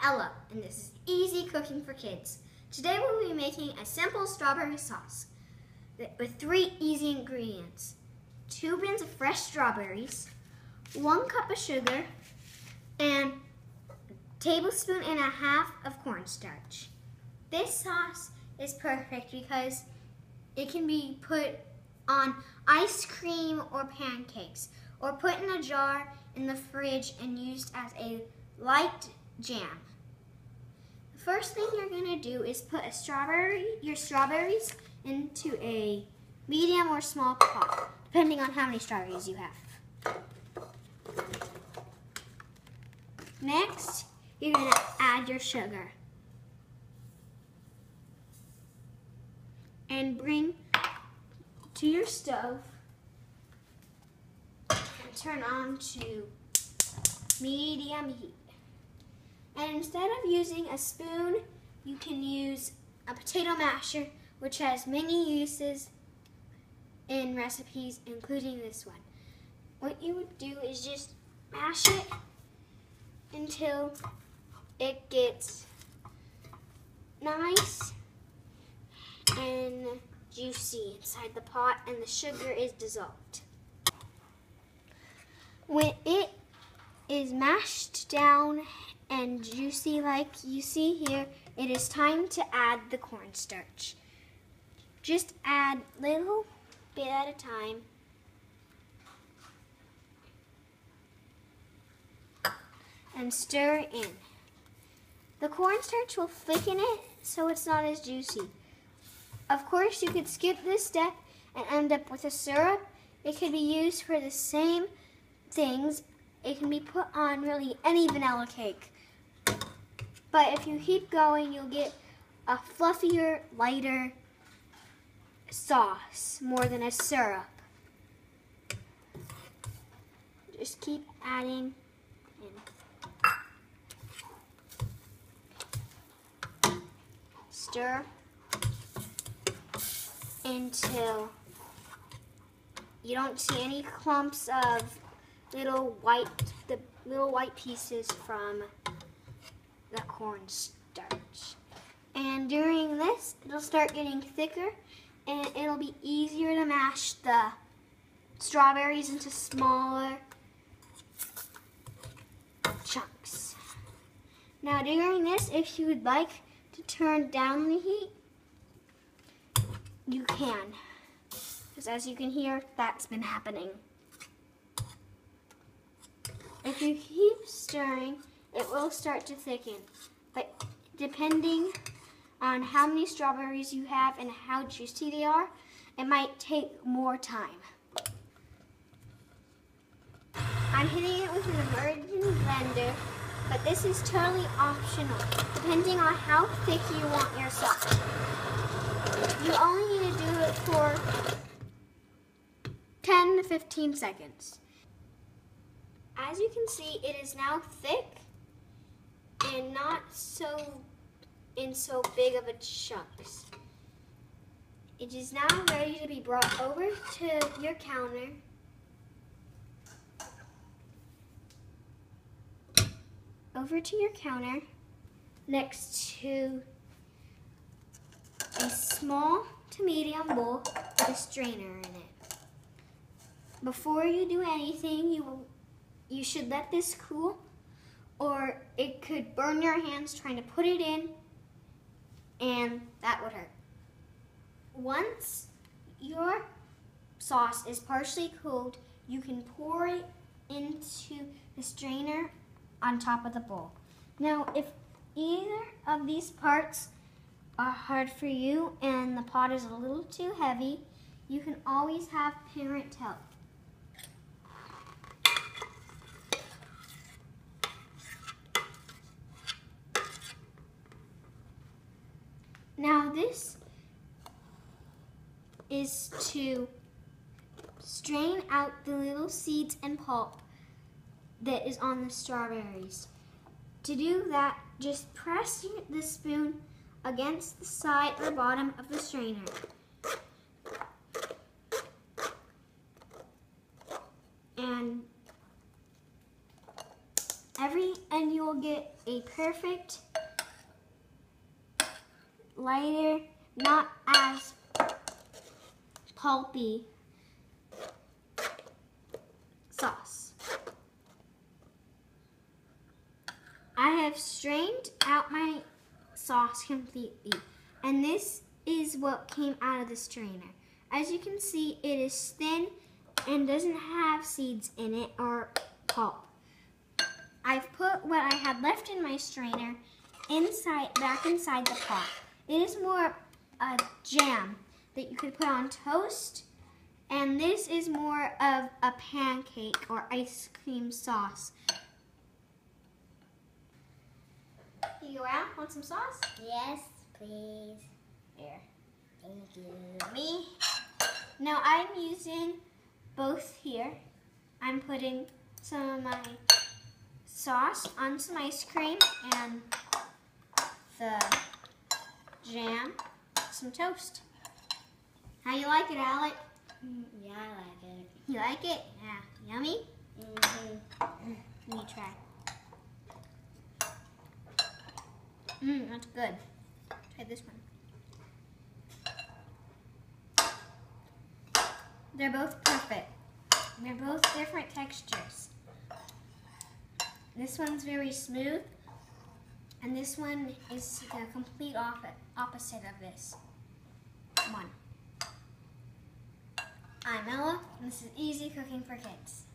Ella, and this is easy cooking for kids. Today we'll be making a simple strawberry sauce with 3 easy ingredients. 2 bins of fresh strawberries, 1 cup of sugar, and a tablespoon and a half of cornstarch. This sauce is perfect because it can be put on ice cream or pancakes, or put in a jar in the fridge and used as a light jam. The first thing you're going to do is put your strawberries into a medium or small pot, depending on how many strawberries you have. Next, you're going to add your sugar and bring to your stove and turn on to medium heat. And instead of using a spoon, you can use a potato masher, which has many uses in recipes, including this one. What you would do is just mash it until it gets nice and juicy inside the pot and the sugar is dissolved. When it is mashed down and juicy like you see here, it is time to add the cornstarch. Just add a little bit at a time. And stir in. The cornstarch will thicken it so it's not as juicy. Of course, you could skip this step and end up with a syrup. It could be used for the same things. It can be put on really any vanilla cake. But if you keep going, you'll get a fluffier, lighter sauce more than a syrup. Just keep adding in. Stir until you don't see any clumps of the little white pieces from the cornstarch. And during this, it'll start getting thicker and it'll be easier to mash the strawberries into smaller chunks. Now during this, if you would like to turn down the heat, you can, because as you can hear, that's been happening. If you keep stirring, it will start to thicken, but depending on how many strawberries you have and how juicy they are, it might take more time. I'm hitting it with an emergency blender, but this is totally optional, depending on how thick you want your sauce. You only need to do it for 10 to 15 seconds. As you can see, it is now thick and not so big of a chunks. It is now ready to be brought over to your counter. Next to a small to medium bowl with a strainer in it. Before you do anything, you should let this cool, or it could burn your hands trying to put it in, and that would hurt. Once your sauce is partially cooled, you can pour it into the strainer on top of the bowl. Now, if either of these parts are hard for you and the pot is a little too heavy, you can always have parent help. Now this is to strain out the little seeds and pulp that is on the strawberries. To do that, just press the spoon against the side or bottom of the strainer. And and you will get a perfect, lighter, not as pulpy sauce. I have strained out my sauce completely, and this is what came out of the strainer. As you can see, it is thin and doesn't have seeds in it or pulp. I've put what I had left in my strainer back inside the pot. It is more a jam that you could put on toast, and this is more of a pancake or ice cream sauce. Here you go, Al. Want some sauce? Yes, please. Here. Thank you. Me. Now I'm using both here. I'm putting some of my sauce on some ice cream and the jam, some toast. How you like it, Alec? Yeah, I like it. You like it? Yeah. Yummy? Mm-hmm. Let me try. That's good. Try this one. They're both perfect. They're both different textures. This one's very smooth, and this one is the complete opposite of this one. I'm Ella, and this is Easy Cooking for Kids.